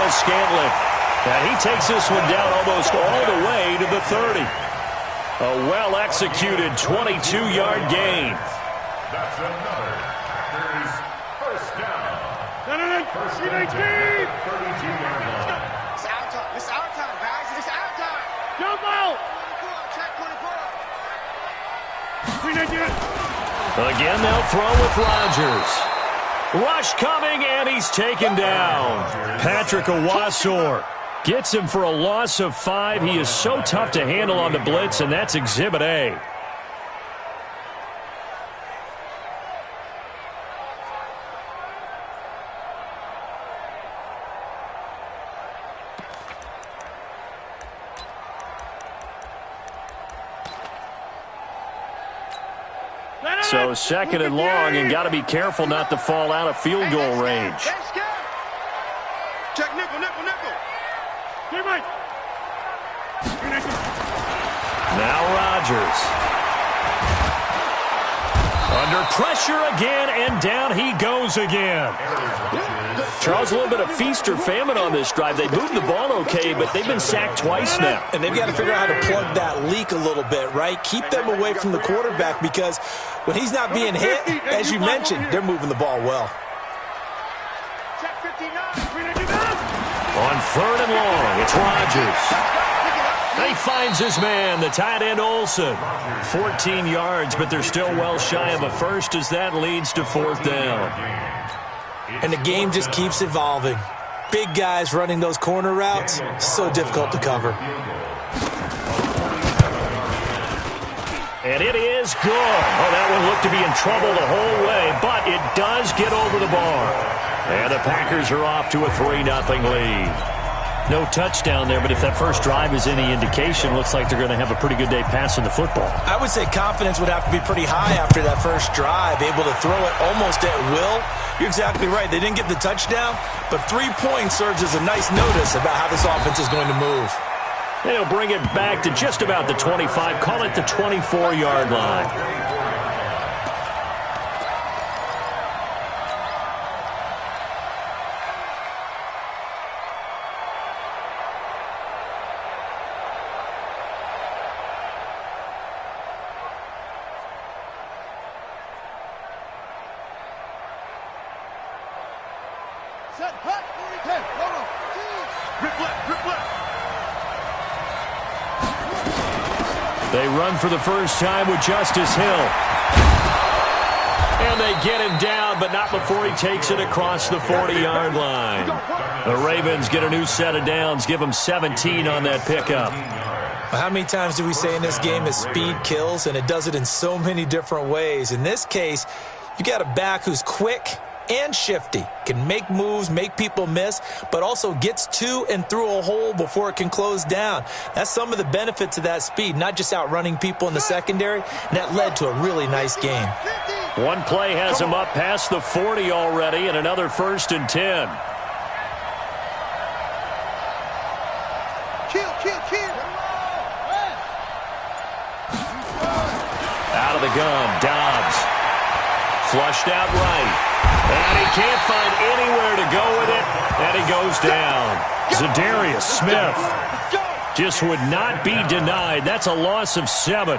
Miles Scantling. And he takes this one down almost all the way to the 30. A well-executed 22-yard gain. That's another Packers first down. First and 10, 32-yard line. It's our time. It's our time, guys. It's our time. Jump out. Check 24. Again, they'll throw with Rodgers. Rush coming, and he's taken down. Patrick Owasor gets him for a loss of 5. He is so tough to handle on the blitz, and that's Exhibit A. So second and long, and got to be careful not to fall out of field goal range. Check nickel. Now Rodgers. Under pressure again, and down he goes again. Charles, a little bit of feast or famine on this drive. They moved the ball okay, but they've been sacked twice now. And they've got to figure out how to plug that leak a little bit, right? Keep them away from the quarterback, because when he's not being hit, as you mentioned, they're moving the ball well. On third and long, it's Rodgers. He finds his man, the tight end Olsen. 14 yards, but they're still well shy of a first as that leads to fourth down. And the game just keeps evolving. Big guys running those corner routes, so difficult to cover. And it is good. Oh, that one looked to be in trouble the whole way, but it does get over the bar. And the Packers are off to a 3-0 lead. No touchdown there, but if that first drive is any indication, looks like they're going to have a pretty good day passing the football. I would say confidence would have to be pretty high after that first drive, able to throw it almost at will. You're exactly right. They didn't get the touchdown, but 3 points serves as a nice notice about how this offense is going to move. They'll bring it back to just about the 25, call it the 24-yard line. They run for the first time with Justice Hill. And they get him down, but not before he takes it across the 40-yard line. The Ravens get a new set of downs, give them 17 on that pickup. How many times do we say in this game that speed kills, and it does it in so many different ways? In this case, you got a back who's quick and shifty, can make moves, make people miss, but also gets to and through a hole before it can close down. That's some of the benefits of that speed, not just outrunning people in the secondary, and that led to a really nice game. One play has him up past the 40 already, and another 1st and 10. Out of the gun, Dobbs. Flushed out right. And he can't find anywhere to go with it, and he goes down. Zadarius Smith just would not be denied. That's a loss of 7.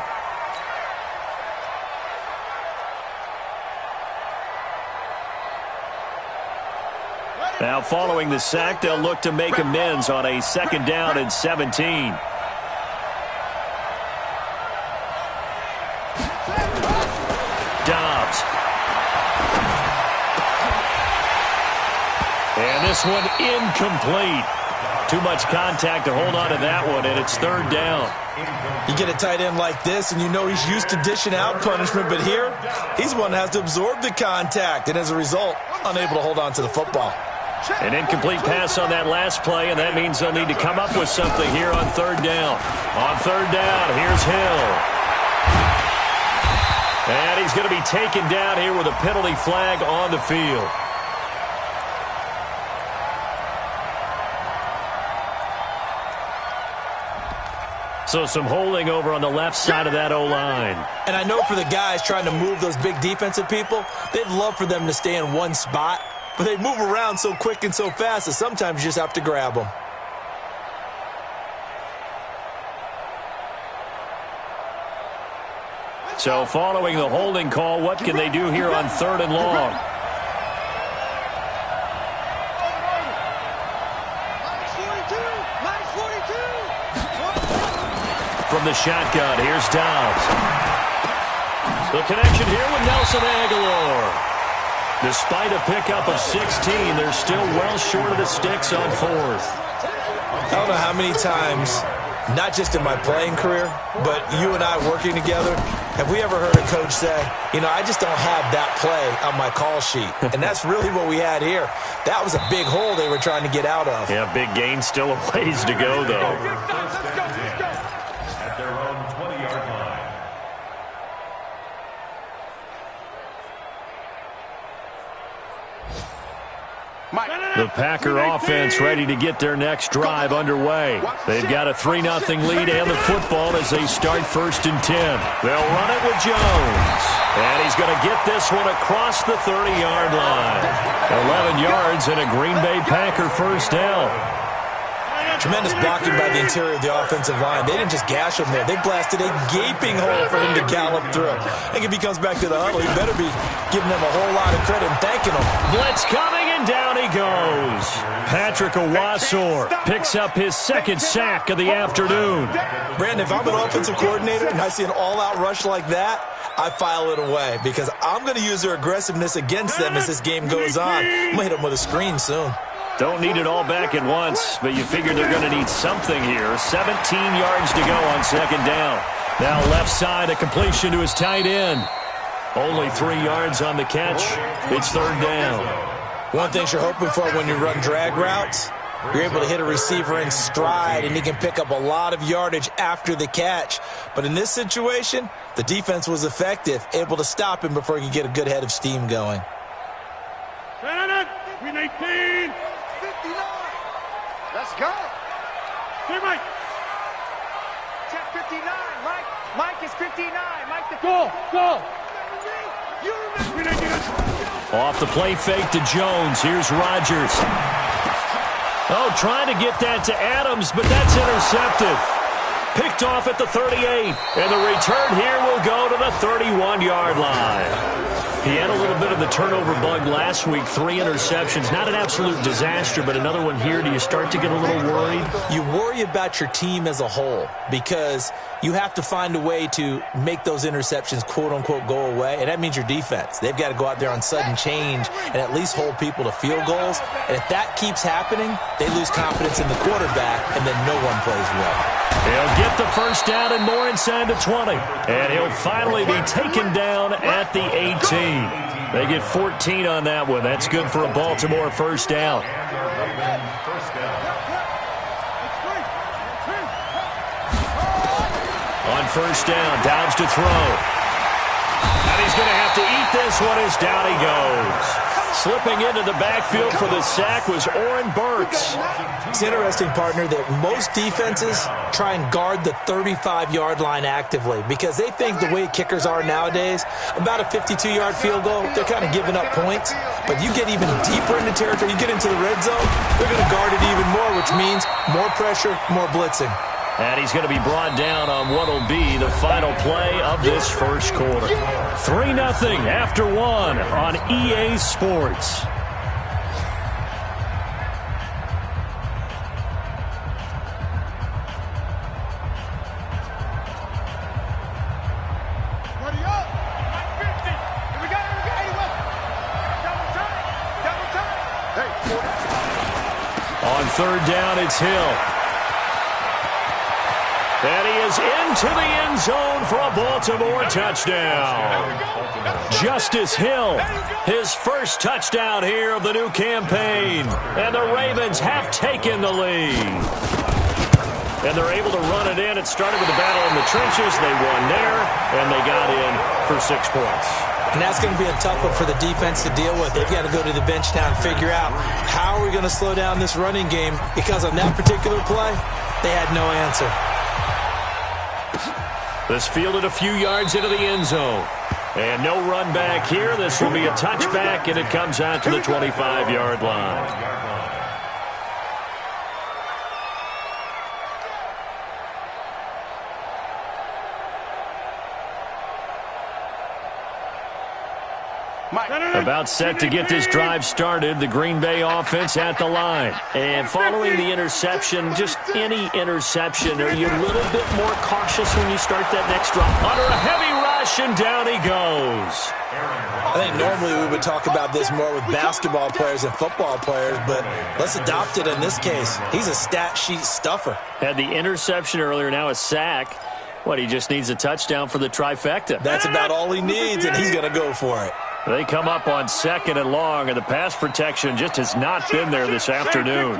Now following the sack, they'll look to make amends on a 2nd down and 17. Dobbs. And this one incomplete. Too much contact to hold on to that one, and it's 3rd down. You get a tight end like this, and you know he's used to dishing out punishment, but here, he's one that has to absorb the contact, and as a result, unable to hold on to the football. An incomplete pass on that last play, and that means they'll need to come up with something here on 3rd down. On 3rd down, here's Hill. And he's going to be taken down here with a penalty flag on the field. So some holding over on the left side of that O-line. And I know for the guys trying to move those big defensive people, they'd love for them to stay in one spot. but they move around so quick and so fast that sometimes you just have to grab them. So following the holding call, what can they do here on 3rd and long? From the shotgun, here's Dobbs. The connection here with Nelson Aguilar. Despite a pickup of 16, they're still well short of the sticks on 4th. I don't know how many times, not just in my playing career, but you and I working together, have we ever heard a coach say, you know, I just don't have that play on my call sheet. And that's really what we had here. That was a big hole they were trying to get out of. Yeah, big gain, still a ways to go, though. At their own 20-yard line. The Packer offense ready to get their next drive underway. They've got a 3-0 lead and the football as they start 1st and 10. They'll run it with Jones. And he's going to get this one across the 30-yard line. 11 yards and a Green Bay Packer first down. Tremendous blocking by the interior of the offensive line. They didn't just gash him there. They blasted a gaping hole for him to gallop through. I think if he comes back to the huddle, he better be giving them a whole lot of credit and thanking them. Blitz coming, and down he goes. Patrick Owasor picks up his 2nd sack of the afternoon. Brandon, if I'm an offensive coordinator and I see an all-out rush like that, I file it away because I'm going to use their aggressiveness against them as this game goes on. I'm going to hit them with a screen soon. Don't need it all back at once, but you figure they're going to need something here. 17 yards to go on 2nd down. Now left side, a completion to his tight end. Only 3 yards on the catch. It's 3rd down. One thing you're hoping for when you run drag routes, you're able to hit a receiver in stride, and he can pick up a lot of yardage after the catch. But in this situation, the defense was effective, able to stop him before he could get a good head of steam going. 18. 59. Let's go. Hey, Mike. Check 59. Mike is 59. Mike the go. You remember. Off the play fake to Jones. Here's Rodgers. Oh, trying to get that to Adams, but that's intercepted. Picked off at the 38. And the return here will go to the 31-yard line. He had a little bit of the turnover bug last week, 3 interceptions. Not an absolute disaster, but another one here. Do you start to get a little worried? You worry about your team as a whole because you have to find a way to make those interceptions, quote-unquote, go away, and that means your defense. They've got to go out there on sudden change and at least hold people to field goals. And if that keeps happening, they lose confidence in the quarterback, and then no one plays well. He'll get the first down and more inside the 20. And he'll finally be taken down at the 18. They get 14 on that one. That's good for a Baltimore first down. On first down, Dobbs to throw. And he's going to have to eat this one as down he goes. Slipping into the backfield for the sack was Oren Burks. It's interesting, partner, that most defenses try and guard the 35-yard line actively because they think the way kickers are nowadays, about a 52-yard field goal, they're kind of giving up points. But you get even deeper into territory, you get into the red zone, they're going to guard it even more, which means more pressure, more blitzing. And he's going to be brought down on what will be the final play of this first quarter. 3-0 after 1 on EA Sports. Ready up. 50. Here we go. Double time. Hey. On 3rd down, it's Hill. And he is into the end zone for a Baltimore touchdown. Justice Hill, his first touchdown here of the new campaign. And the Ravens have taken the lead. And they're able to run it in. It started with a battle in the trenches. They won there, and they got in for 6 points. And that's going to be a tough one for the defense to deal with. They've got to go to the bench now and figure out how are we going to slow down this running game, because on that particular play, they had no answer. This fielded a few yards into the end zone. And no run back here. This will be a touchback, and it comes out to the 25-yard line. About set to get this drive started, the Green Bay offense at the line. And following the interception, just any interception, are you a little bit more cautious when you start that next drop? Under a heavy rush, and down he goes. I think normally we would talk about this more with basketball players and football players, but let's adopt it in this case. He's a stat sheet stuffer. Had the interception earlier, now a sack. What, he just needs a touchdown for the trifecta. That's about all he needs, and he's going to go for it. They come up on 2nd and long, and the pass protection just has not been there this afternoon.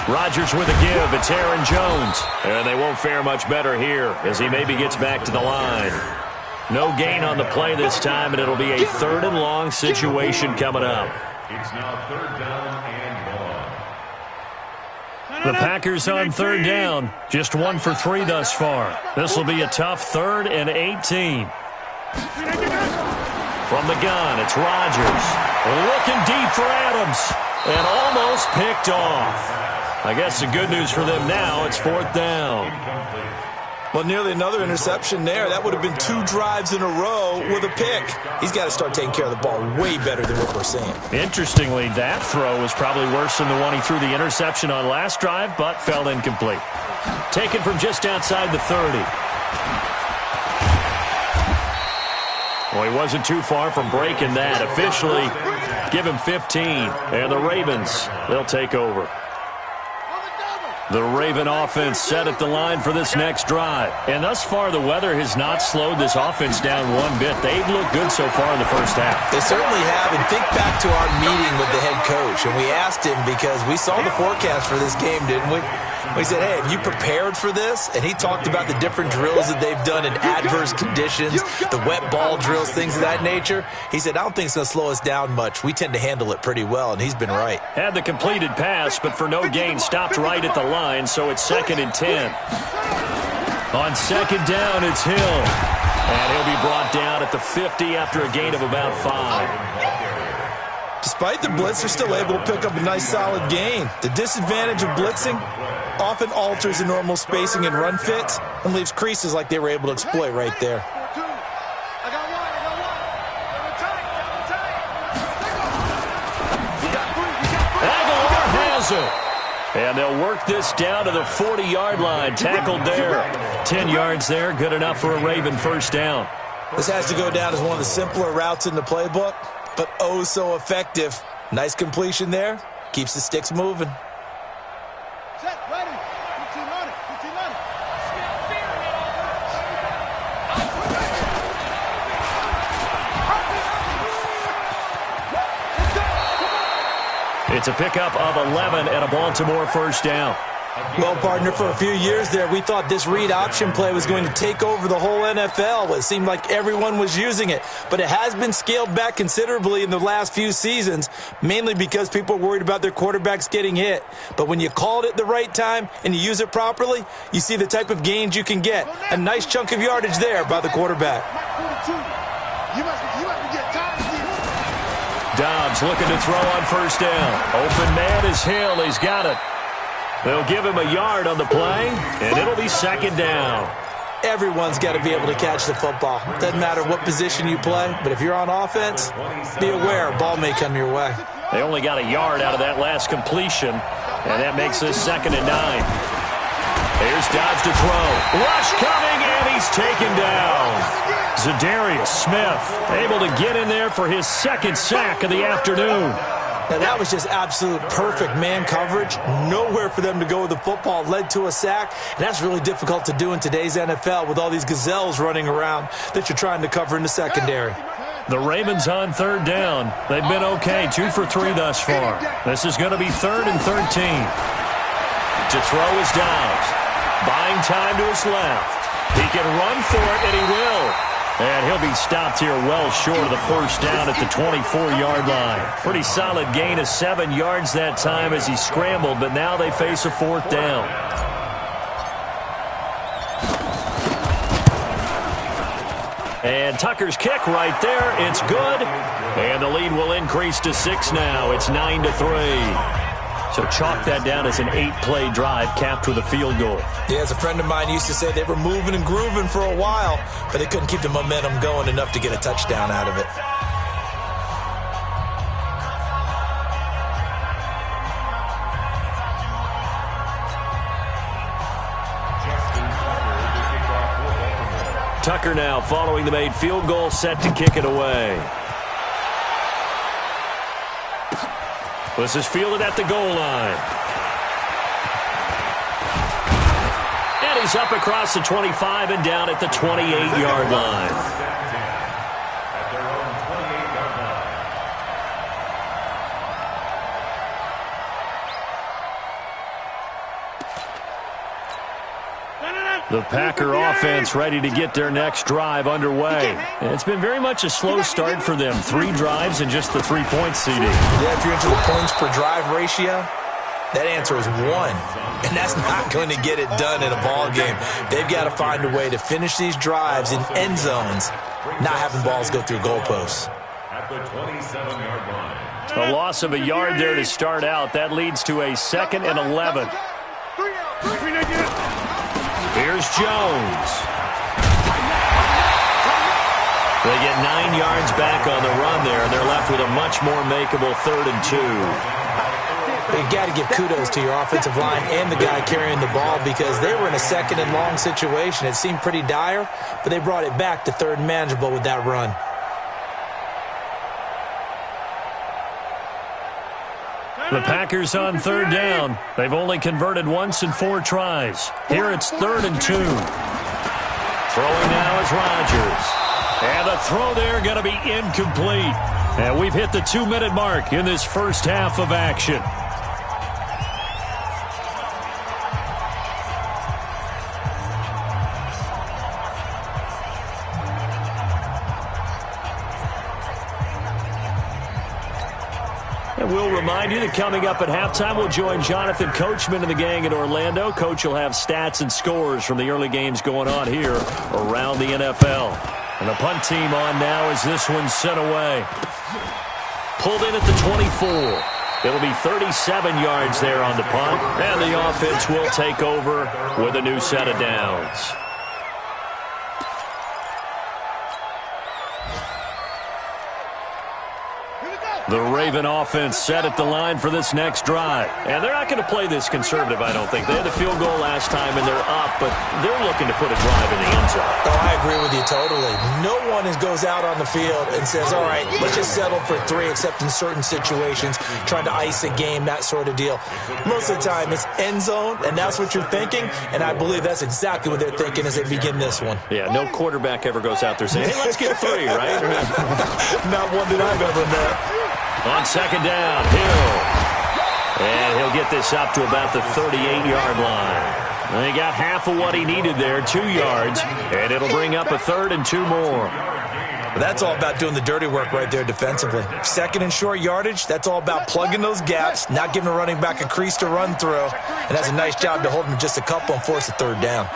Rodgers with a give. It's Aaron Jones. And they won't fare much better here as he maybe gets back to the line. No gain on the play this time, and it'll be a 3rd and long situation coming up. It's now 3rd down and long. The Packers on 3rd down. Just 1 for 3 thus far. This will be a tough 3rd and 18. From the gun, it's Rodgers. Looking deep for Adams. And almost picked off. I guess the good news for them now, it's 4th down. Well, nearly another interception there. That would have been 2 drives in a row with a pick. He's got to start taking care of the ball way better than what we're seeing. Interestingly, that throw was probably worse than the one he threw the interception on last drive, but fell incomplete. Taken from just outside the 30. Well, he wasn't too far from breaking that. Officially, give him 15. And the Ravens, they'll take over. The Raven offense set at the line for this next drive. And thus far, the weather has not slowed this offense down one bit. They've looked good so far in the first half. They certainly have. And think back to our meeting with the head coach. And we asked him because we saw the forecast for this game, didn't we? We said, hey, have you prepared for this? And he talked about the different drills that they've done in adverse conditions, the wet ball drills, things of that nature. He said, I don't think it's going to slow us down much. We tend to handle it pretty well, and he's been right. Had the completed pass, but for no gain, stopped right at the line, so it's 2nd and 10. On 2nd down, it's Hill. And he'll be brought down at the 50 after a gain of about 5. Despite the blitz, they're still able to pick up a nice, solid gain. The disadvantage of blitzing often alters the normal spacing and run fits and leaves creases like they were able to exploit right there. Aguilar has it. And they'll work this down to the 40-yard line. Tackled there. 10 yards there. Good enough for a Raven first down. This has to go down as one of the simpler routes in the playbook, but oh so effective. Nice completion there. Keeps the sticks moving. Set, ready. 15 on it. 15 on it. It's a pickup of 11 and a Baltimore first down. Well, partner, for a few years there, we thought this read option play was going to take over the whole NFL. It seemed like everyone was using it, but it has been scaled back considerably in the last few seasons, mainly because people are worried about their quarterbacks getting hit. But when you call it at the right time and you use it properly, you see the type of gains you can get. A nice chunk of yardage there by the quarterback. Dobbs looking to throw on first down. Open man is Hill. He's got it. They'll give him a yard on the play, and it'll be 2nd down. Everyone's got to be able to catch the football. Doesn't matter what position you play, but if you're on offense, be aware a ball may come your way. They only got a yard out of that last completion, and that makes this 2nd and 9. Here's Dobbs to throw. Rush coming, and he's taken down. Zadarius Smith able to get in there for his 2nd sack of the afternoon. Now, that was just absolute perfect man coverage. Nowhere for them to go with the football. Led to a sack. And that's really difficult to do in today's NFL with all these gazelles running around that you're trying to cover in the secondary. The Ravens on 3rd down. They've been okay. 2 for 3 thus far. This is going to be 3rd and 13. To throw is Dobbs. Buying time to his left. He can run for it, and he will. And he'll be stopped here well short of the first down at the 24-yard line. Pretty solid gain of 7 yards that time as he scrambled, but now they face a 4th down. And Tucker's kick right there. It's good. And the lead will increase to 6 now. It's 9-3. So chalk that down as an 8-play drive capped with a field goal. Yeah, as a friend of mine used to say, they were moving and grooving for a while, but they couldn't keep the momentum going enough to get a touchdown out of it. Tucker now following the made field goal, set to kick it away. This is fielded at the goal line. And he's up across the 25 and down at the 28-yard line. The Packer offense ready to get their next drive underway. And it's been very much a slow start for them. 3 drives and just the 3-point CD. Yeah, if you're into the points per drive ratio, that answer is 1. And that's not going to get it done in a ball game. They've got to find a way to finish these drives in end zones, not having balls go through goalposts. At the 27-yard line. A loss of a yard there to start out. That leads to a 2nd and 11. Here's Jones. They get 9 yards back on the run there, and they're left with a much more makeable 3rd and 2. You got to give kudos to your offensive line and the guy carrying the ball because they were in a 2nd and long situation. It seemed pretty dire, but they brought it back to 3rd and manageable with that run. The Packers on 3rd down. They've only converted once in 4 tries. Here it's 3rd and 2. Throwing now is Rodgers. And the throw there going to be incomplete. And we've hit the 2-minute mark in this first half of action. And we'll remind you that coming up at halftime, we'll join Jonathan Coachman and the gang in Orlando. Coach will have stats and scores from the early games going on here around the NFL. And the punt team on now as this one's sent away. Pulled in at the 24. It'll be 37 yards there on the punt. And the offense will take over with a new set of downs. The Raven offense set at the line for this next drive. And they're not going to play this conservative, I don't think. They had the field goal last time, and they're up, but they're looking to put a drive in the end zone. Oh, I agree with you totally. No one goes out on the field and says, all right, let's just settle for 3, except in certain situations, trying to ice a game, that sort of deal. Most of the time, it's end zone, and that's what you're thinking, and I believe that's exactly what they're thinking as they begin this one. Yeah, no quarterback ever goes out there saying, hey, let's get 3, right? Not one that I've ever met. On 2nd down, Hill. And he'll get this up to about the 38-yard line. And he got half of what he needed there, 2 yards, and it'll bring up a 3rd and 2 more. But that's all about doing the dirty work right there defensively. 2nd and short yardage, that's all about plugging those gaps, not giving a running back a crease to run through, and that's a nice job to hold him just a couple and force a 3rd down.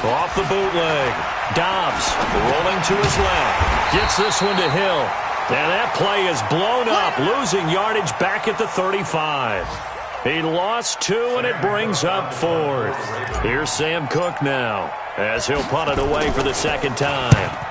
Off the bootleg. Dobbs rolling to his left. Gets this one to Hill. And that play is blown up, losing yardage back at the 35. He lost 2, and it brings up 4th. Here's Sam Cook now, as he'll punt it away for the 2nd time.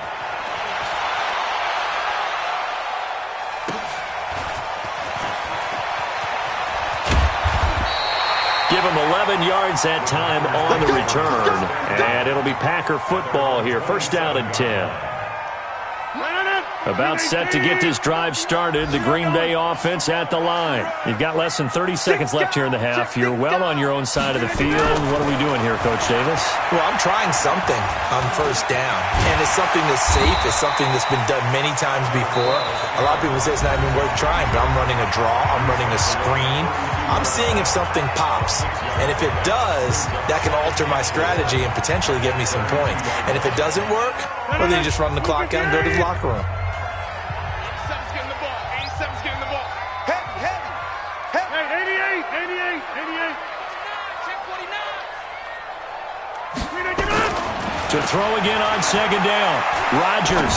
Give him 11 yards that time on the return. And it'll be Packer football here. 1st down and 10. About set to get this drive started. The Green Bay offense at the line. You've got less than 30 seconds left here in the half. You're well on your own side of the field. What are we doing here, Coach Davis? Well, I'm trying something on 1st down. And it's something that's safe. It's something that's been done many times before. A lot of people say it's not even worth trying, but I'm running a draw. I'm running a screen. I'm seeing if something pops. And if it does, that can alter my strategy and potentially get me some points. And if it doesn't work, well, then you just run the clock out and go to the locker room. 87's getting the ball. 87's getting the ball. Heavy. Hey, 88. To throw again on second down. Rodgers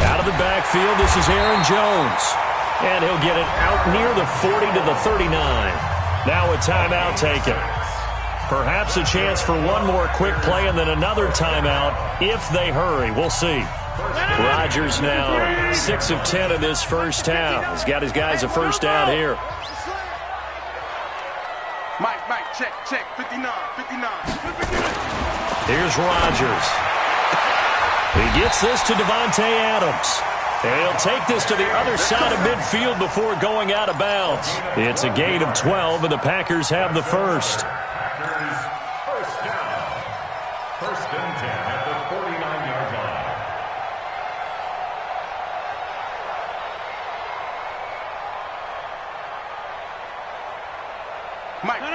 out of the backfield. This is Aaron Jones. And he'll get it out near the 40 to the 39. Now a timeout taken. Perhaps a chance for one more quick play and then another timeout if they hurry. We'll see. Rodgers now 6 of 10 in this first half. He's got his guys a first down here. Mike, check, 59. Here's Rodgers. He gets this to Devontae Adams. And he'll take this to the other side of midfield before going out of bounds. It's a gain of 12, and the Packers have the first. First down. First and 10 at the 49-yard line.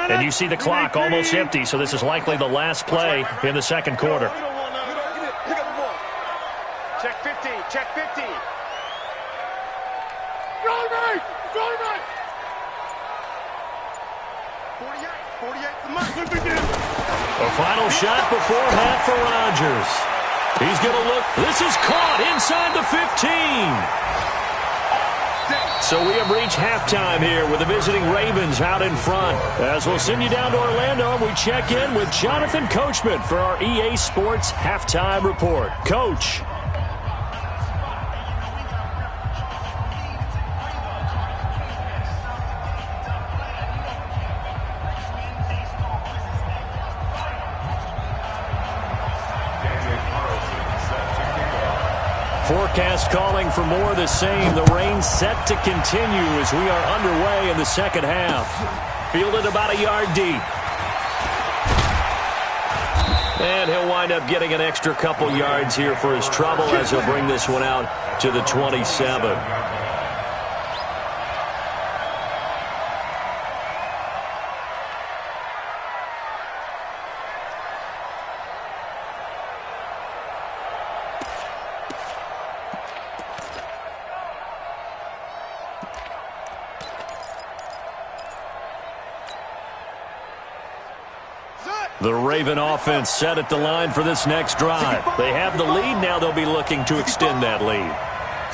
And you see the clock almost empty, so this is likely the last play in the second quarter. Check 50, check 50. Go right. 48 to Mike. A final shot before half for Rodgers. He's going to look. This is caught inside the 15. So we have reached halftime here with the visiting Ravens out in front. As we'll send you down to Orlando, we check in with Jonathan Coachman for our EA Sports Halftime Report. Coach. Forecast calling for more of the same. The rain set to continue as we are underway in the second half. Fielded about a yard deep. And he'll wind up getting an extra couple yards here for his trouble as he'll bring this one out to the 27. The Raven offense set at the line for this next drive. They have the lead. Now they'll be looking to extend that lead.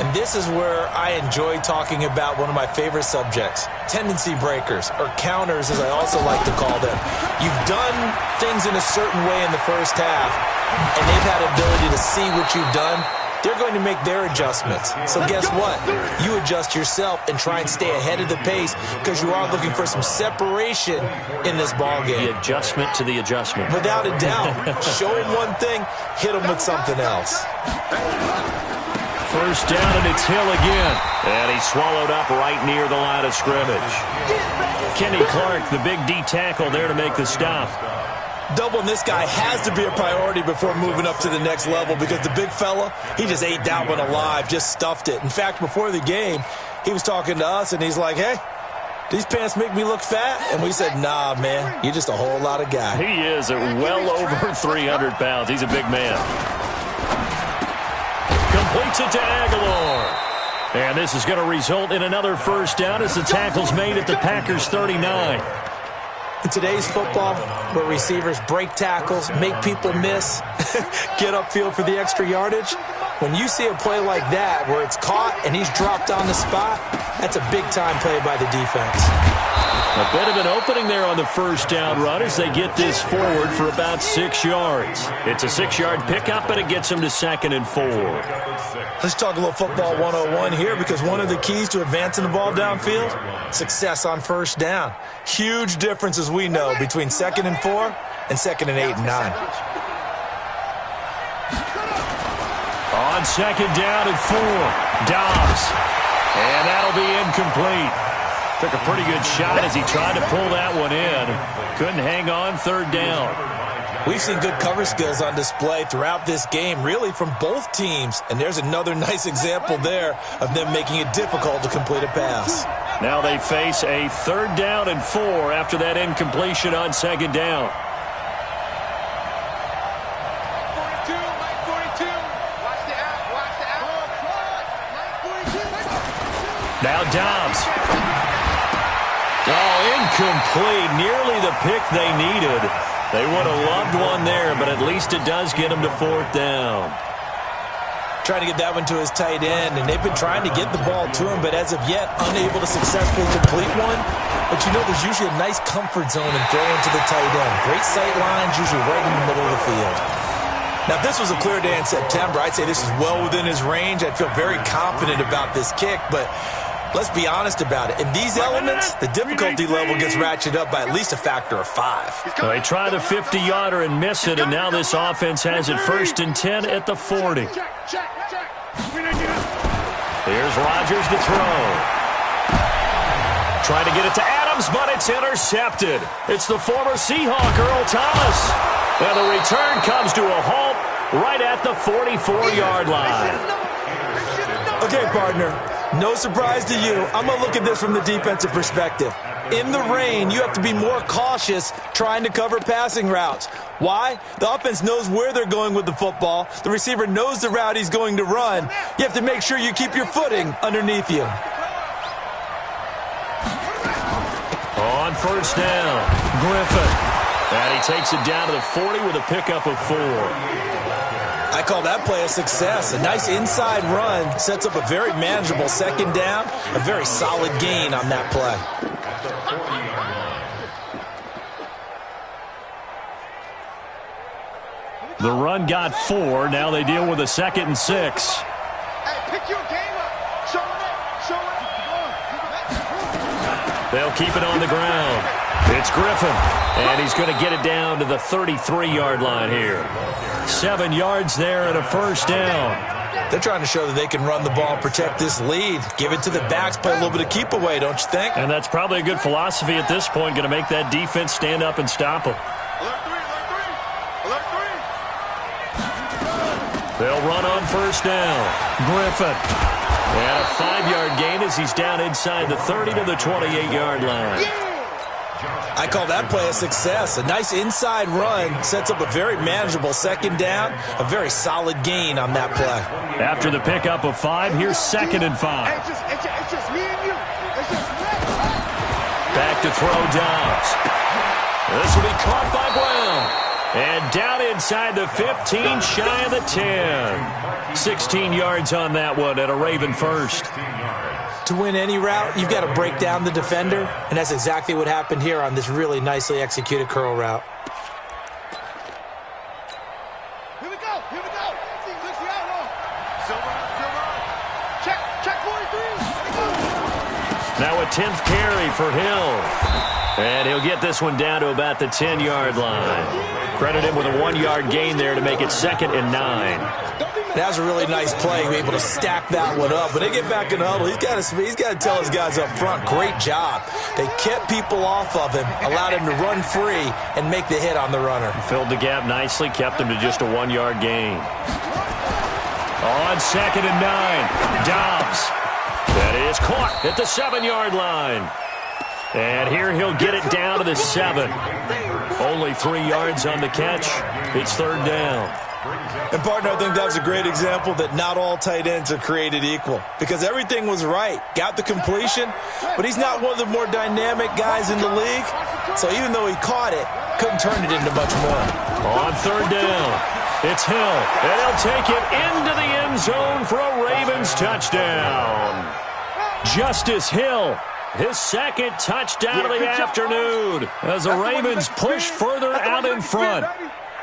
And this is where I enjoy talking about one of my favorite subjects, tendency breakers, or counters as I also like to call them. You've done things in a certain way in the first half, and they've had ability to see what you've done. They're going to make their adjustments. So guess what? You adjust yourself and try and stay ahead of the pace because you are looking for some separation in this ballgame. The adjustment to the adjustment. Without a doubt. Show them one thing, hit them with something else. First down, and it's Hill again. And he's swallowed up right near the line of scrimmage. Kenny Clark, the big D tackle there to make the stop. Doubling this guy has to be a priority before moving up to the next level because the big fella, he just ate that one alive, just stuffed it. In fact, before the game, he was talking to us, and he's like, hey, these pants make me look fat? And we said, nah, man, you're just a whole lot of guy. He is at well over 300 pounds. He's a big man. Completes it to Aguilar. And this is going to result in another first down as the tackle's made at the Packers' 39. In today's football, where receivers break tackles, make people miss, get upfield for the extra yardage, when you see a play like that where it's caught and he's dropped on the spot, that's a big-time play by the defense. A bit of an opening there on the first down run as they get this forward for about 6 yards. It's a 6-yard pickup, and it gets them to 2nd and 4. Let's talk a little football 101 here because one of the keys to advancing the ball downfield, success on first down. Huge difference, as we know, between 2nd and 4 and 2nd and 8 and 9. On 2nd down and 4, Dobbs. And that'll be incomplete. Took a pretty good shot as he tried to pull that one in. Couldn't hang on 3rd down. We've seen good cover skills on display throughout this game, really from both teams. And there's another nice example there of them making it difficult to complete a pass. Now they face a 3rd down and 4 after that incompletion on 2nd down. Now Dobbs. Oh, incomplete. Nearly the pick they needed. They would have loved one there, but at least it does get them to 4th down. Trying to get that one to his tight end, and they've been trying to get the ball to him, but as of yet, unable to successfully complete one. But you know, there's usually a nice comfort zone in throwing to the tight end. Great sight lines, usually right in the middle of the field. Now, if this was a clear day in September, I'd say this is well within his range. I'd feel very confident about this kick, but let's be honest about it. In these elements, the difficulty level gets ratcheted up by at least a factor of 5. They try the 50-yarder and miss it, and now this offense has it 1st and 10 at the 40. Here's Rodgers to throw. Trying to get it to Adams, but it's intercepted. It's the former Seahawk, Earl Thomas. And the return comes to a halt right at the 44-yard line. Okay, partner, no surprise to you. I'm going to look at this from the defensive perspective. In the rain, you have to be more cautious trying to cover passing routes. Why? The offense knows where they're going with the football. The receiver knows the route he's going to run. You have to make sure you keep your footing underneath you. On 1st down, Griffin. And he takes it down to the 40 with a pickup of 4. I call that play a success. A nice inside run sets up a very manageable 2nd down. A very solid gain on that play. The run got 4. Now they deal with a 2nd and 6. Hey, pick your game up. Show it. Show it. They'll keep it on the ground. It's Griffin, and he's going to get it down to the 33-yard line here. 7 yards there and a 1st down. They're trying to show that they can run the ball and protect this lead. Give it to the backs, play a little bit of keep away, don't you think? And that's probably a good philosophy at this point, going to make that defense stand up and stop them. They'll run on 1st down. Griffin. And a 5-yard gain as he's down inside the 30 to the 28-yard line. I call that play a success. A nice inside run sets up a very manageable 2nd down. A very solid gain on that play. After the pickup of 5, here's 2nd and 5. It's just me and you. It's just me. Back to throw Dobbs. This will be caught by Brown. And down inside the 15, shy of the 10. 16 yards on that one at a Raven 1st. To win any route, you've got to break down the defender, and that's exactly what happened here on this really nicely executed curl route. Here we go. Here we go. Let's see how long. Silver. Check 43. Now a 10th carry for Hill. And he'll get this one down to about the 10-yard line. Credit him with a 1-yard gain there to make it 2nd and 9. That was a really nice play, able to stack that one up. When they get back in the huddle, he's got to tell his guys up front, great job. They kept people off of him, allowed him to run free and make the hit on the runner. Filled the gap nicely, kept him to just a 1-yard gain. On 2nd and 9, Dobbs. That is caught at the 7-yard line. And here he'll get it down to the 7. Only 3 yards on the catch. It's 3rd down. And, partner, I think that was a great example that not all tight ends are created equal, because everything was right. Got the completion, but he's not one of the more dynamic guys in the league. So even though he caught it, couldn't turn it into much more. On 3rd down, it's Hill, and he'll take it into the end zone for a Ravens touchdown. Justice Hill, his 2nd touchdown of the afternoon as the Ravens push further out in front.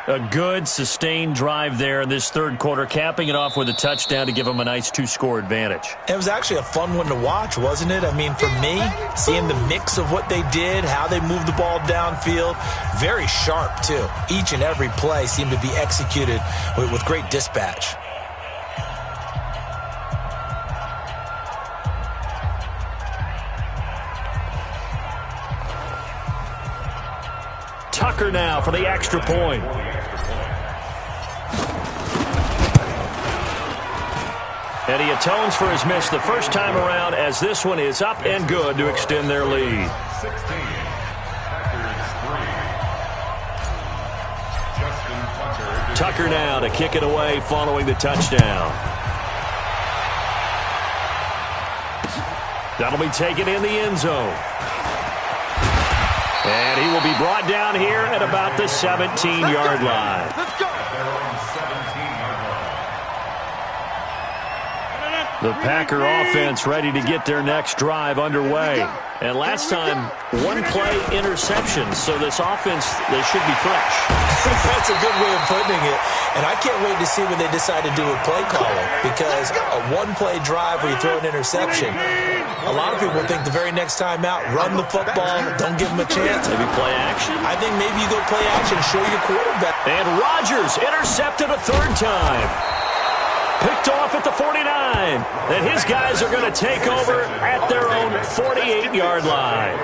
A good, sustained drive there in this 3rd quarter, capping it off with a touchdown to give them a nice 2-score advantage. It was actually a fun one to watch, wasn't it? I mean, for me, seeing the mix of what they did, how they moved the ball downfield, very sharp, too. Each and every play seemed to be executed with great dispatch. Tucker now for the extra point. And he atones for his miss the first time around, as this one is up and good to extend their lead. 16. Tucker now to kick it away following the touchdown. That'll be taken in the end zone. And he will be brought down here at about the 17-yard line. Let's go. The Packer offense ready to get their next drive underway. And last time, one-play interception, so this offense, they should be fresh. That's a good way of putting it. And I can't wait to see what they decide to do with play calling, because a one-play drive where you throw an interception, a lot of people think the very next time out, run the football, don't give them a chance. Maybe play action? I think maybe you go play action, show your quarterback. And Rodgers intercepted a third time. Picked off at the 49. And his guys are going to take over at their own 48-yard line.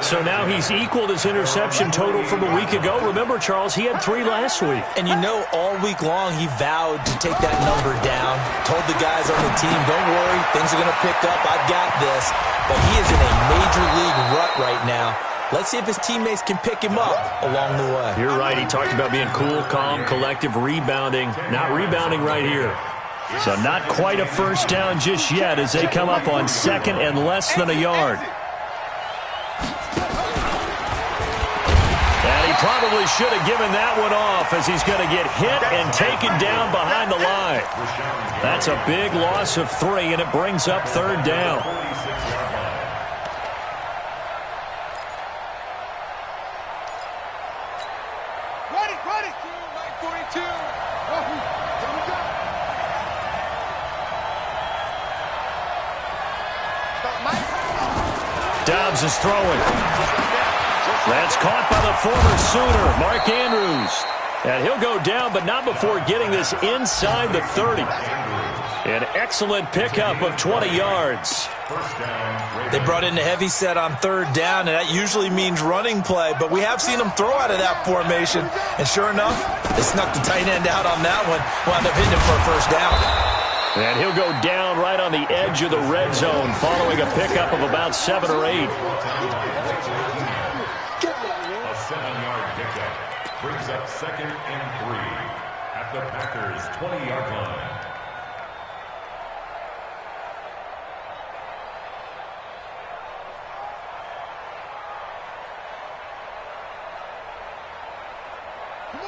So now he's equaled his interception total from a week ago. Remember, Charles, he had 3 last week. And you know, all week long he vowed to take that number down. Told the guys on the team, don't worry, things are going to pick up. I've got this. But he is in a major league rut right now. Let's see if his teammates can pick him up along the way. You're right. He talked about being cool, calm, collective, rebounding. Not rebounding right here. So not quite a first down just yet as they come up on second and less than a yard. And he probably should have given that one off as he's going to get hit and taken down behind the line. That's a big loss of 3, and it brings up third down. Ready. 942. Here we go. Dobbs is throwing. That's caught by the former Sooner, Mark Andrews. And he'll go down, but not before getting this inside the 30. An excellent pickup of 20 yards. They brought in a heavy set on third down, and that usually means running play, but we have seen them throw out of that formation. And sure enough, they snuck the tight end out on that one, wound up hitting him for a first down. And he'll go down right on the edge of the red zone following a pickup of about 7 or 8. A 7-yard pickup brings up 2nd and 3 at the Packers' 20-yard line.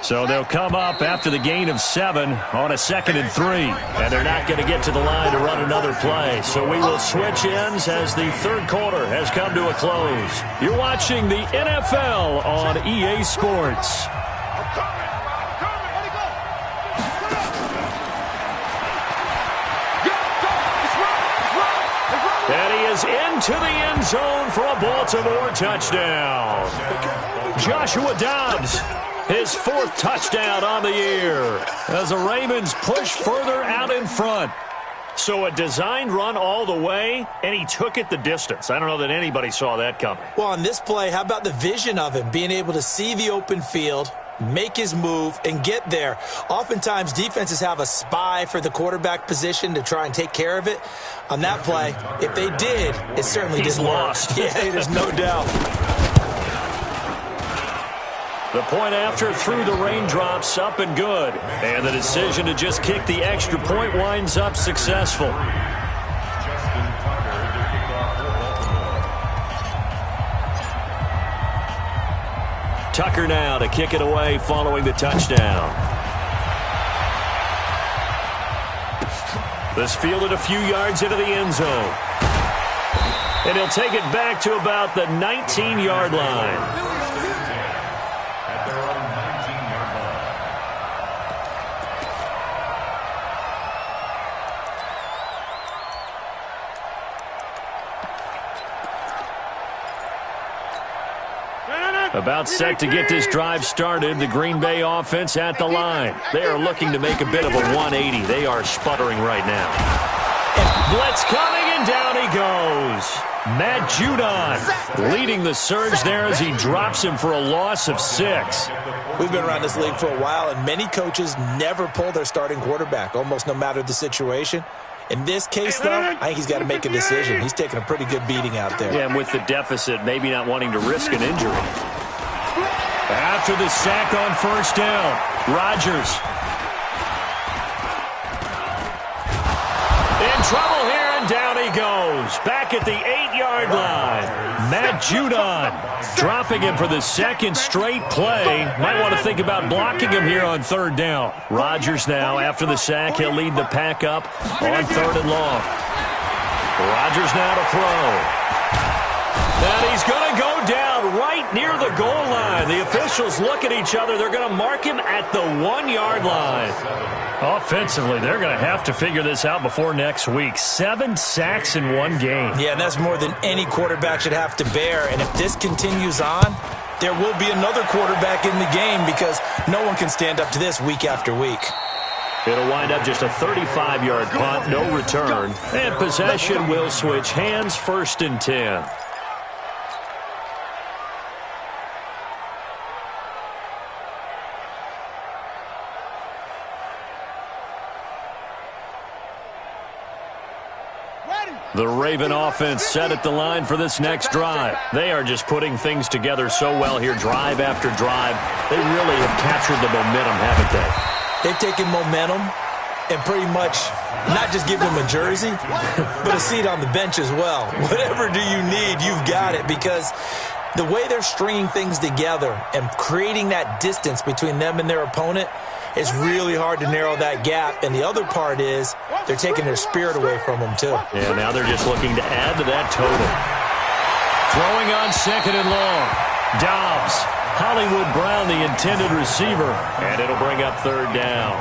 So they'll come up after the gain of 7 on a 2nd and 3. And they're not going to get to the line to run another play. So we will switch ends as the third quarter has come to a close. You're watching the NFL on EA Sports. And he is into the end zone for a Baltimore touchdown. Joshua Dobbs, his 4th touchdown on the year as the Ravens push further out in front. So a designed run all the way, and he took it the distance. I don't know that anybody saw that coming. Well, on this play, how about the vision of him, being able to see the open field, make his move, and get there. Oftentimes, defenses have a spy for the quarterback position to try and take care of it. On that play, if they did, it certainly didn't lost. work. Yeah, there's no doubt. The point after through the raindrops, up and good. And the decision to just kick the extra point winds up successful. Tucker now to kick it away following the touchdown. This fielded a few yards into the end zone. And he'll take it back to about the 19-yard line. About set to get this drive started, the Green Bay offense at the line. They are looking to make a bit of a 180. They are sputtering right now. Blitz coming, and down he goes. Matt Judon leading the surge there as he drops him for a loss of 6. We've been around this league for a while, and many coaches never pull their starting quarterback, almost no matter the situation. In this case, though, I think he's got to make a decision. He's taking a pretty good beating out there. Yeah, and with the deficit, maybe not wanting to risk an injury. After the sack on first down, Rodgers. In trouble here, And down he goes, back at the 8-yard line. Matt Judon dropping him for the second straight play. Might want to think about blocking him here on third down. Rodgers now, after the sack, he'll lead the pack up on third and long. Rodgers now to throw. And he's going to go down right near the goal line. The officials look at each other. They're going to mark him at the 1-yard line. Offensively, they're going to have to figure this out before next week. 7 sacks in one game. Yeah, and that's more than any quarterback should have to bear. And if this continues on, there will be another quarterback in the game because no one can stand up to this week after week. It'll wind up just a 35-yard punt, no return. And possession will switch hands, 1st and 10. The Raven offense set at the line for this next drive. They are just putting things together so well here, drive after drive. They really have captured the momentum, haven't they? They've taken momentum and pretty much not just give them a jersey, but a seat on the bench as well. Whatever do you need, you've got it, because the way they're stringing things together and creating that distance between them and their opponent, it's really hard to narrow that gap. And the other part is they're taking their spirit away from them, too. Yeah, now they're just looking to add to that total. Throwing on 2nd and long. Dobbs. Hollywood Brown, the intended receiver. And it'll bring up 3rd down.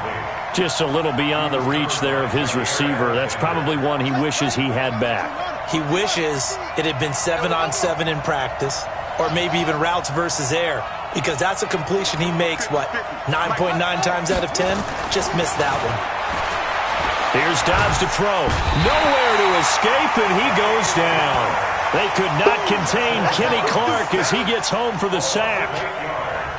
Just a little beyond the reach there of his receiver. That's probably one he wishes he had back. He wishes it had been 7-on-7 in practice, or maybe even routes versus air, because that's a completion he makes, 9.9 times out of 10? Just missed that one. Here's Dobbs to throw. Nowhere to escape, and he goes down. They could not contain Kenny Clark as he gets home for the sack.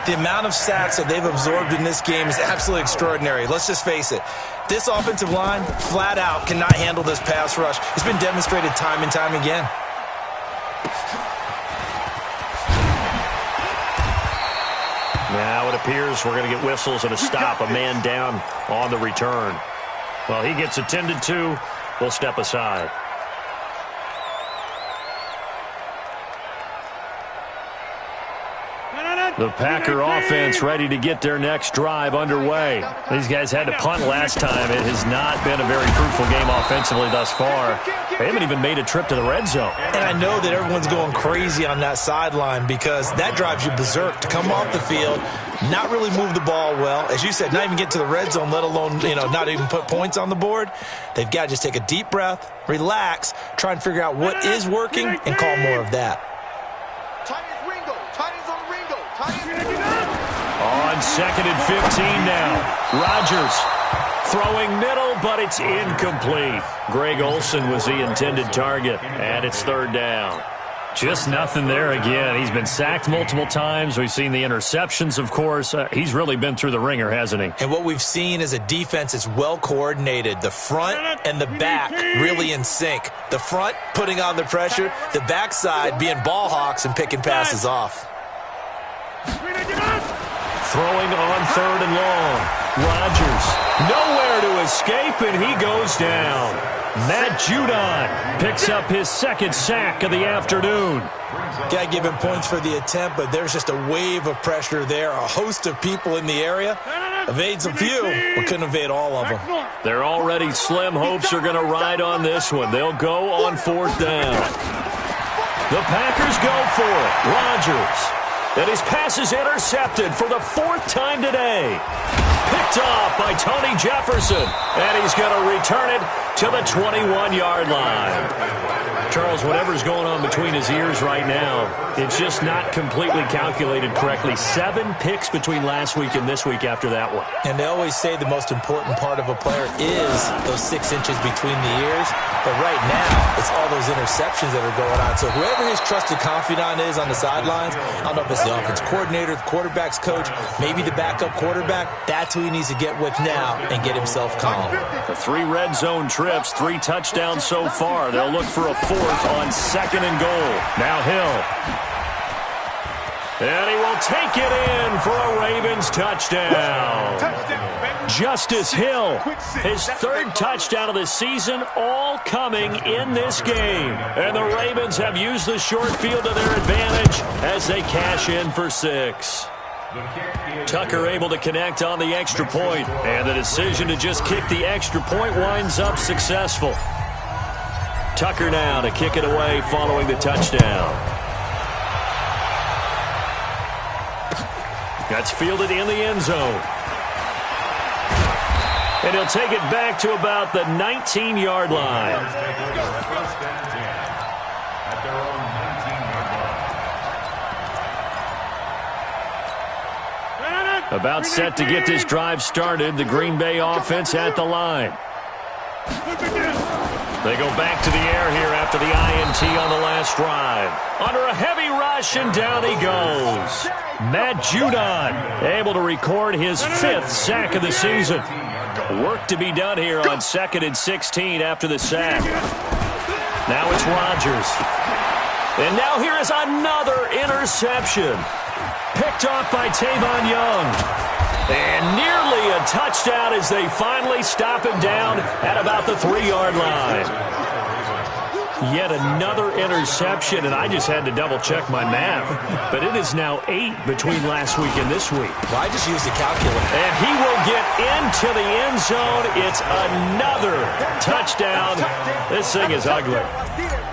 The amount of sacks that they've absorbed in this game is absolutely extraordinary. Let's just face it. This offensive line, flat out, cannot handle this pass rush. It's been demonstrated time and time again. Now it appears we're going to get whistles and a stop. A man down on the return. Well, he gets attended to. We'll step aside. The Packer offense ready to get their next drive underway. These guys had to punt last time. It has not been a very fruitful game offensively thus far. They haven't even made a trip to the red zone. And I know that everyone's going crazy on that sideline because that drives you berserk to come off the field, not really move the ball well. As you said, not even get to the red zone, let alone, not even put points on the board. They've got to just take a deep breath, relax, try and figure out what is working, and call more of that. On 2nd and 15 now. Rodgers throwing middle, but it's incomplete. Greg Olsen was the intended target, and it's 3rd down. Just nothing there again. He's been sacked multiple times. We've seen the interceptions, of course. He's really been through the ringer, hasn't he? And what we've seen is a defense that's well coordinated. The front and the back really in sync. The front putting on the pressure, the backside being ball hawks and picking passes off. Throwing on 3rd and long. Rodgers, nowhere to escape, and he goes down. Matt Judon picks up his 2nd sack of the afternoon. Got to give him points for the attempt, but there's just a wave of pressure there. A host of people in the area. Evades a few, but couldn't evade all of them. Their already slim hopes are going to ride on this one. They'll go on 4th down. The Packers go for it. Rodgers. And his pass is intercepted for the 4th time today. Picked off by Tony Jefferson. And he's going to return it to the 21-yard line. Charles, whatever's going on between his ears right now, it's just not completely calculated correctly. 7 picks between last week and this week after that one. And they always say the most important part of a player is those 6 inches between the ears. But right now, it's all those interceptions that are going on. So whoever his trusted confidant is on the sidelines, I don't know if it's the offense coordinator, the quarterback's coach, maybe the backup quarterback, that's who he needs to get with now and get himself calm. The 3 red zone trips, 3 touchdowns so far. They'll look for a 4th on 2nd and goal. Now Hill. And he will take take it in for a Ravens touchdown. Justice Hill, his third touchdown of the season, all coming in this game. And the Ravens have used the short field to their advantage as they cash in for 6. Tucker able to connect on the extra point, and the decision to just kick the extra point winds up successful. Tucker now to kick it away following the touchdown. That's fielded in the end zone. And he'll take it back to about the 19-yard line. About set to get this drive started, the Green Bay offense at the line. They go back to the air here after the INT on the last drive. Under a heavy rush, and down he goes. Matt Judon able to record his 5th sack of the season. Work to be done here on 2nd and 16 after the sack. Now it's Rodgers. And now here is another interception. Picked off by Tavon Young. And nearly a touchdown as they finally stop him down at about the 3-yard line. Yet another interception, and I just had to double-check my math. But it is now 8 between last week and this week. Well, I just used a calculator. And he will get into the end zone. It's another touchdown. This thing is ugly.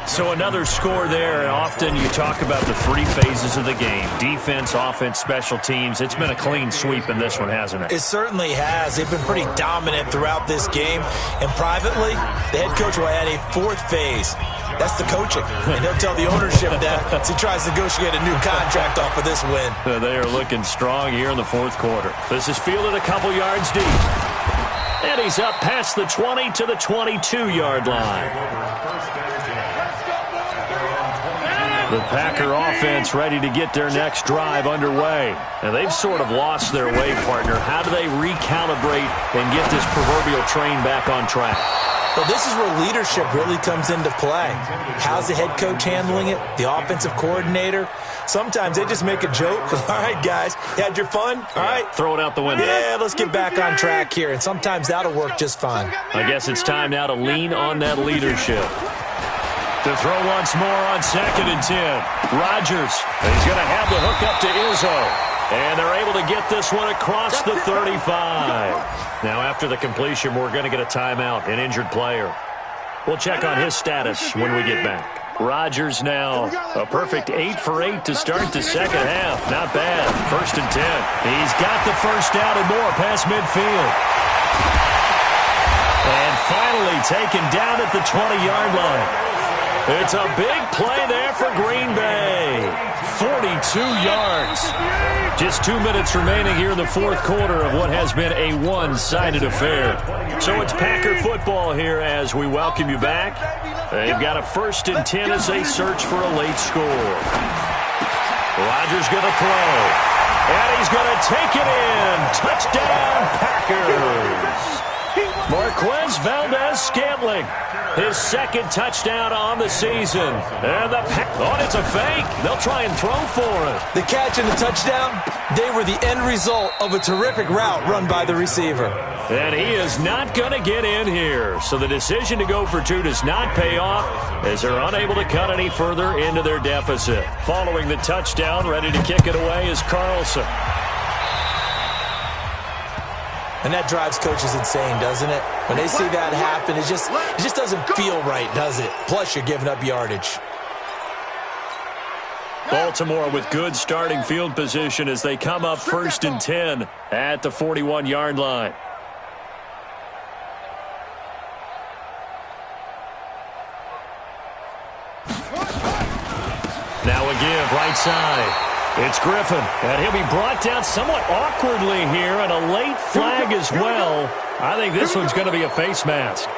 So another score there. Often you talk about the 3 phases of the game. Defense, offense, special teams. It's been a clean sweep in this one, hasn't it? It certainly has. They've been pretty dominant throughout this game. And privately, the head coach will add a 4th phase. That's the coaching. And he'll tell the ownership that as he tries to negotiate a new contract off of this win. They are looking strong here in the 4th quarter. This is fielded a couple yards deep. And he's up past the 20 to the 22-yard line. The Packer offense ready to get their next drive underway. And they've sort of lost their way, partner. How do they recalibrate and get this proverbial train back on track? Well, this is where leadership really comes into play. How's the head coach handling it? The offensive coordinator? Sometimes they just make a joke. All right, guys, you had your fun? All right. Throw it out the window. Yeah, let's get back on track here. And sometimes that'll work just fine. I guess it's time now to lean on that leadership. To throw once more on 2nd and 10. Rodgers. He's going to have the hook up to Izzo. And they're able to get this one across the 35. Now, after the completion, we're going to get a timeout, an injured player. We'll check on his status when we get back. Rodgers now, a perfect 8 for 8 to start the second half. Not bad. 1st and 10. He's got the first down and more past midfield. And finally taken down at the 20-yard line. It's a big play there for Green Bay. 42 yards. Just 2 minutes remaining here in the 4th quarter of what has been a one-sided affair. So it's Packer football here as we welcome you back. They've got a 1st and 10 as they search for a late score. Rodgers going to throw. And he's going to take it in. Touchdown, Packers. Marquez Valdez-Scantling, his 2nd touchdown on the season. And it's a fake. They'll try and throw for it. The catch and the touchdown, they were the end result of a terrific route run by the receiver. And he is not going to get in here. So the decision to go for 2 does not pay off as they're unable to cut any further into their deficit. Following the touchdown, ready to kick it away is Carlson. And that drives coaches insane, doesn't it? When they see that happen, it just doesn't feel right, does it? Plus, you're giving up yardage. Baltimore with good starting field position as they come up 1st and 10 at the 41-yard line. Now a give right side. It's Griffin, and he'll be brought down somewhat awkwardly here, and a late flag as well. I think this one's going to be a face mask.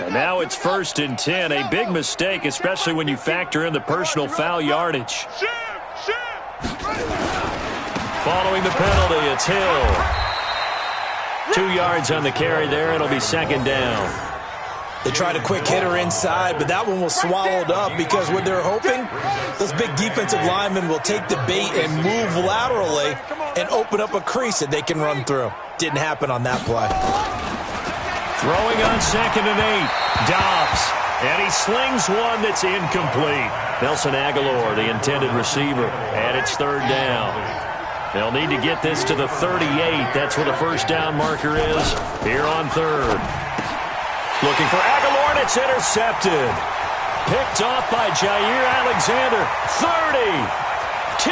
And now it's 1st and 10, a big mistake, especially when you factor in the personal foul yardage. Following the penalty, it's Hill. 2 yards on the carry there. It'll be 2nd down. They tried a quick hitter inside, but that one was swallowed up because what they're hoping, those big defensive linemen will take the bait and move laterally and open up a crease that they can run through. Didn't happen on that play. Throwing on 2nd and 8, Dobbs. And he slings one that's incomplete. Nelson Aguilar, the intended receiver, and it's 3rd down. They'll need to get this to the 38. That's where the first down marker is here on 3rd. Looking for Aguilar, and it's intercepted. Picked off by Jair Alexander. 30, 10.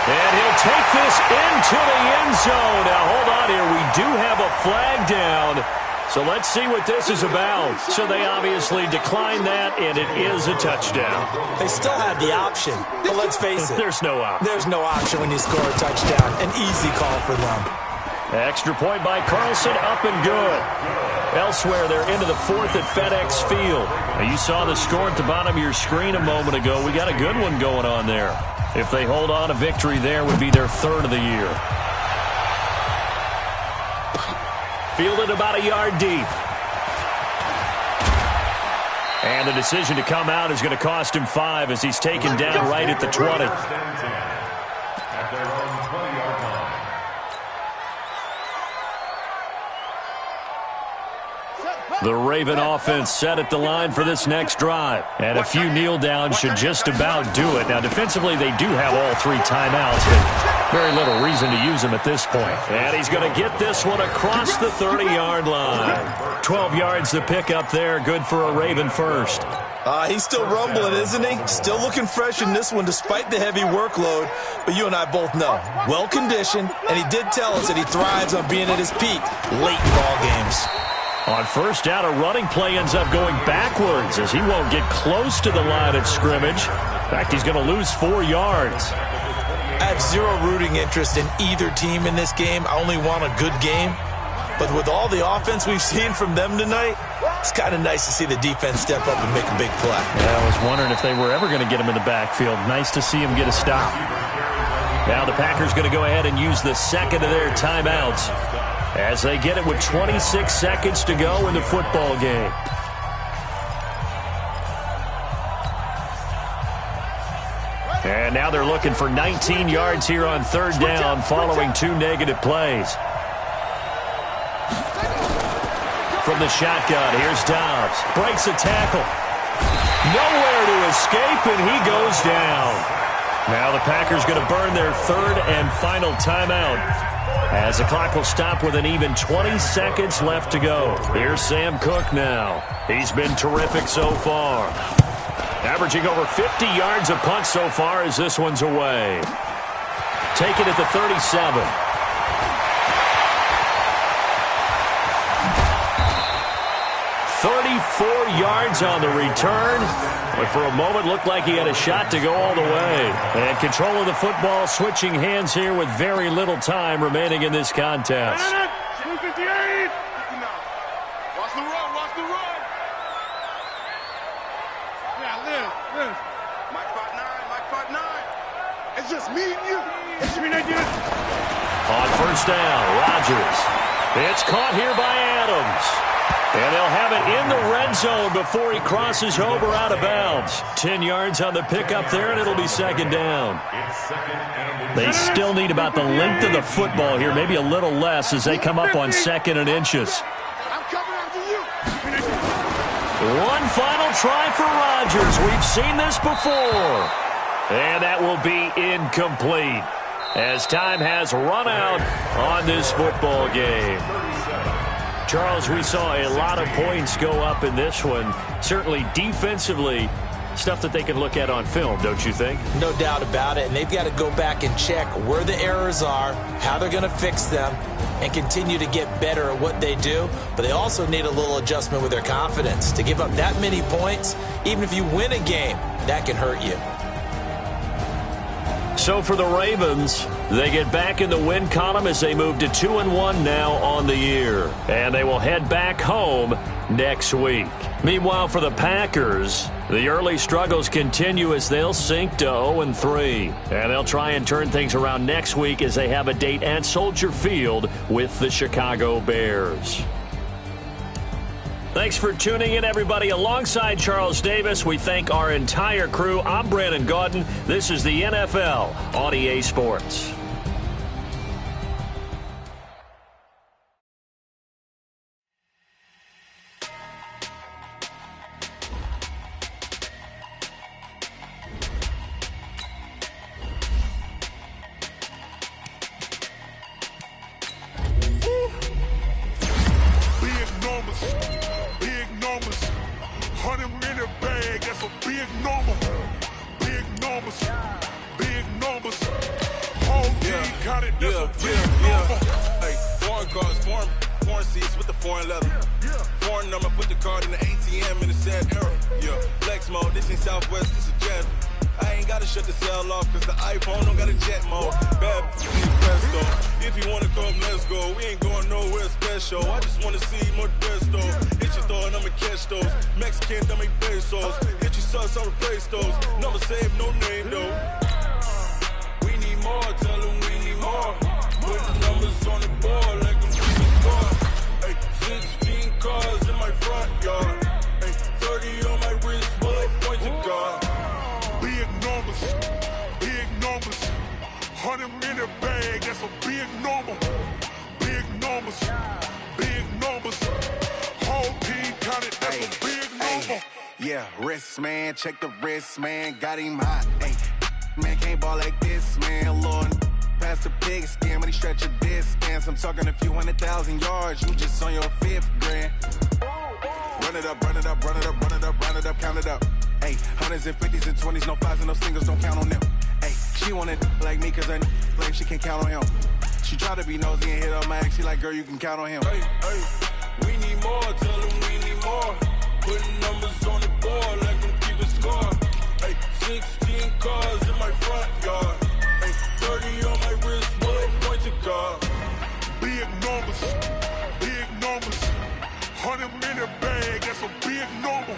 And he'll take this into the end zone. Now, hold on here. We do have a flag down. So let's see what this is about. So they obviously declined that, and it is a touchdown. They still had the option, but let's face it. There's no option. There's no option when you score a touchdown. An easy call for them. Extra point by Carlson, up and good. Elsewhere, they're into the 4th at FedEx Field. Now, you saw the score at the bottom of your screen a moment ago. We got a good one going on there. If they hold on, a victory there would be their 3rd of the year. Fielded about a yard deep. And the decision to come out is going to cost him 5 as he's taken down right at the 20. At their own 20-yard line. The Raven offense set at the line for this next drive. And a few kneel downs should just about do it. Now, defensively, they do have all 3 timeouts, but very little reason to use them at this point. And he's going to get this one across the 30-yard line. 12 yards to pick up there. Good for a Raven first. He's still rumbling, isn't he? Still looking fresh in this one despite the heavy workload. But you and I both know, well-conditioned, and he did tell us that he thrives on being at his peak late in ball games. On first down, a running play ends up going backwards as he won't get close to the line of scrimmage. In fact, he's going to lose 4 yards. I have zero rooting interest in either team in this game. I only want a good game. But with all the offense we've seen from them tonight, it's kind of nice to see the defense step up and make a big play. Yeah, I was wondering if they were ever going to get him in the backfield. Nice to see him get a stop. Now the Packers going to go ahead and use the 2nd of their timeouts as they get it with 26 seconds to go in the football game. And now they're looking for 19 yards here on 3rd down following 2 negative plays. From the shotgun, here's Dobbs. Breaks a tackle. Nowhere to escape, and he goes down. Now the Packers going to burn their 3rd and final timeout as the clock will stop with an even 20 seconds left to go. Here's Sam Cook now. He's been terrific so far. Averaging over 50 yards a punt so far as this one's away. Take it at the 37. 34 yards on the return, but for a moment looked like he had a shot to go all the way. And control of the football switching hands here with very little time remaining in this contest. 258. Watch the run, watch the run. Yeah, Liz. Mike 5'9". It's just me and you. It's me and you. On first down, Rodgers. It's caught here by Adams. And they'll have it in the red zone before he crosses over out of bounds. 10 yards on the pickup there, and it'll be 2nd down. They still need about the length of the football here, maybe a little less as they come up on 2nd and inches. I'm coming after you. One final try for Rodgers. We've seen this before. And that will be incomplete as time has run out on this football game. Charles, we saw a lot of points go up in this one. Certainly defensively, stuff that they can look at on film, don't you think? No doubt about it. And they've got to go back and check where the errors are, how they're going to fix them, and continue to get better at what they do. But they also need a little adjustment with their confidence. To give up that many points, even if you win a game, that can hurt you. So for the Ravens, they get back in the win column as they move to 2-1 now on the year. And they will head back home next week. Meanwhile, for the Packers, the early struggles continue as they'll sink to 0-3. And they'll try and turn things around next week as they have a date at Soldier Field with the Chicago Bears. Thanks for tuning in, everybody. Alongside Charles Davis, we thank our entire crew. I'm Brandon Gaudin. This is the NFL on EA Sports. Check the wrist, man, got him hot. Hey, man, can't ball like this, man. Lord, past the pig skin, but he stretch a distance. I'm talking a few 100,000 yards. You just on your 5th grand. Run it up, run it up, run it up, run it up, run it up, count it up. Hey, hundreds and 50s and 20s, no 5s and no singles, don't count on them. Hey, she want it like me, cause her like she can't count on him. She try to be nosy and hit on my ex. She like, girl, you can count on him. Hey, hey, we need more, tell them we need more. Putting numbers on the board like them keep a score. Hey, 16 cars in my front yard. Hey, 30 on my wrist, bullet point to God. Big numbers, 100 minute bag, that's a big number.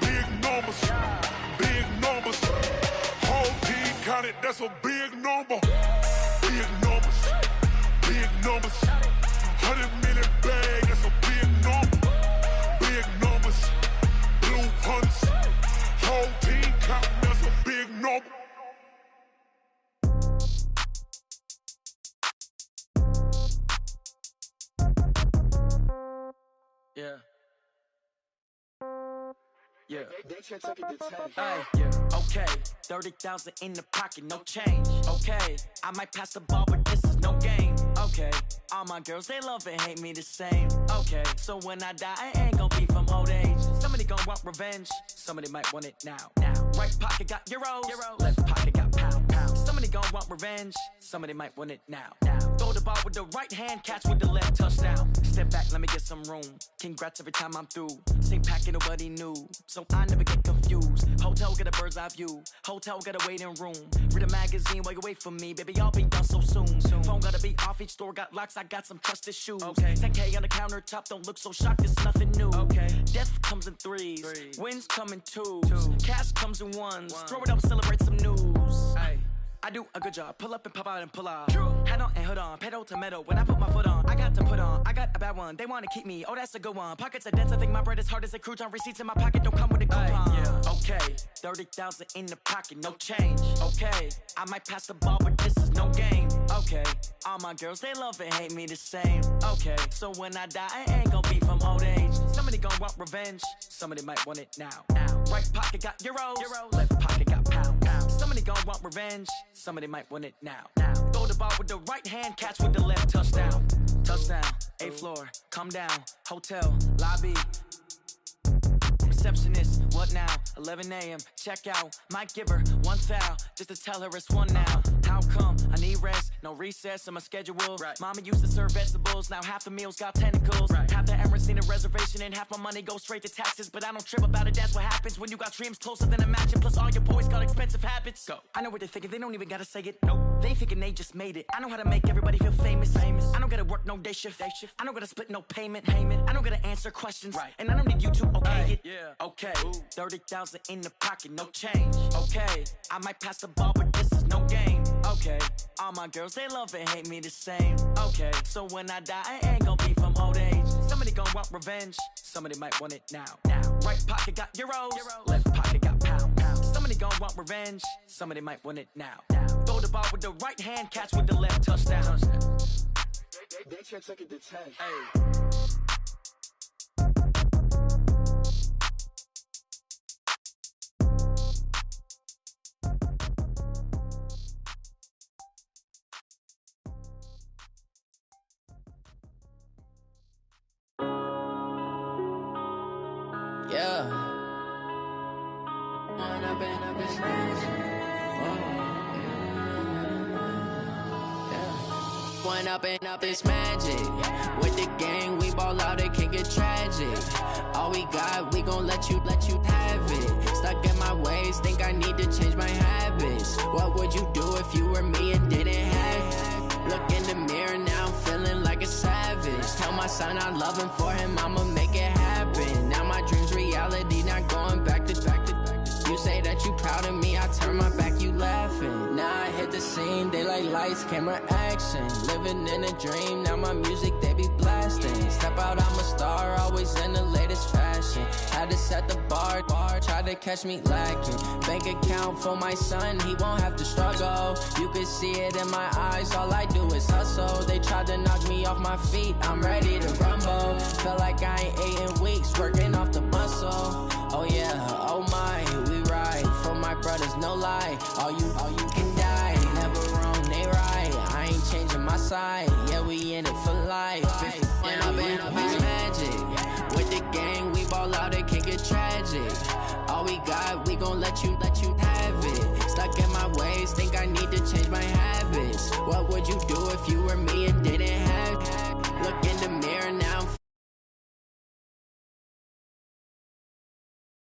Big numbers, whole team counted, that's a big number. Big numbers, 100 minute bag, that's a big number. Big numbers, blue hunts, whole team counting, that's a big number. Yeah. Yeah. Hey, yeah. Okay. 30,000 in the pocket, no change. Okay. I might pass the ball, but this is no game. Okay. All my girls, they love and hate me the same. Okay. So when I die, I ain't gon' be from old age. Somebody gon' want revenge. Somebody might want it now. Right pocket got euros. Left pocket got pounds. Somebody gon' want revenge. Somebody might want it now. Throw the ball with the right hand, catch with the left, touchdown. Step back, let me get some room. Congrats every time I'm through. Same packet, nobody knew. So I never get confused. Hotel get a bird's eye view. Hotel get a waiting room. Read a magazine while you wait for me. Baby, I'll be done so soon. Phone gotta be off, each store got locks. I got some trusted shoes. Okay. 10K on the countertop, don't look so shocked, it's nothing new. Okay. Death comes in threes. Wins come in twos. Cash comes in ones. Throw it up, celebrate some news. Hey. I do a good job. Pull up and pop out and pull out. Head on and hood on. Pedal to metal. When I put my foot on, I got to put on. I got a bad one. They want to keep me. Oh, that's a good one. Pockets are dense. I think my bread is hard as a crouton. Receipts in my pocket don't come with a coupon. Yeah. Okay. 30,000 in the pocket. No change. Okay. I might pass the ball, but this is no game. Okay. All my girls, they love and hate me the same. Okay. So when I die, I ain't gonna be from old age. Somebody gon' want revenge. Somebody might want it now. Right pocket got euros. Left pocket got pounds. Somebody gon' want revenge. Somebody might want it now. Throw the ball with the right hand, catch with the left, touchdown. Touchdown, 8th floor, come down, hotel, lobby. Receptionist, what now? 11 a.m., check out. Might give her one foul, just to tell her it's one now. How come? I need rest, no recess in my schedule. Right. Mama used to serve vegetables, now half the meals got tentacles. Right. Half the Emirates need a reservation and half my money goes straight to taxes. But I don't trip about it, that's what happens when you got dreams closer than a matching. Plus all your boys got expensive habits. Go. I know what they're thinking, they don't even gotta say it. Nope. They thinking they just made it. I know how to make everybody feel famous. I don't gotta work no day shift. I don't gotta split no payment. I don't gotta answer questions. Right. And I don't need you to okay it. Yeah. Okay. 30,000 in the pocket, no change. Okay. I might pass the ball, but this is no game. Okay. All my girls, they love and hate me the same. Okay. So when I die, I ain't gonna be from old age. Somebody gon' want revenge, somebody might want it now. Right pocket got euros, left pocket got pounds. Somebody gon' want revenge, somebody might want it now. Throw the ball with the right hand, catch with the left, touchdown. They can't take it to 10. Hey. Yeah. One up and up this magic. With the gang, we ball out, it can get tragic. All we got, we gon' let you have it. Stuck in my ways, think I need to change my habits. What would you do if you were me and didn't have it? Look in the mirror, now I'm feeling like a savage. Tell my son I love him, for him I'ma make it happen. Now my dream's reality, not going back to. You say that you proud of me, I turn my back, you laughing. Now I hit the scene, they like lights, camera, action. Living in a dream, now my music, they be blasting. Step out, I'm a star, always in the latest fashion. Had to set the bar, try to catch me lacking. Bank account for my son, he won't have to struggle. You can see it in my eyes, all I do is hustle. They tried to knock me off my feet, I'm ready to rumble. Feel like I ain't ate in weeks, working off the muscle. Oh yeah, oh my, we ride for my brothers, no lie. All you can die, never wrong, they right. I ain't changing my side, yeah, we in it for life. When up and up is magic. With the gang, we ball out, it can get tragic. All we got, we gon' let you have it. Stuck in my ways, think I need to change my habits. What would you do if you were me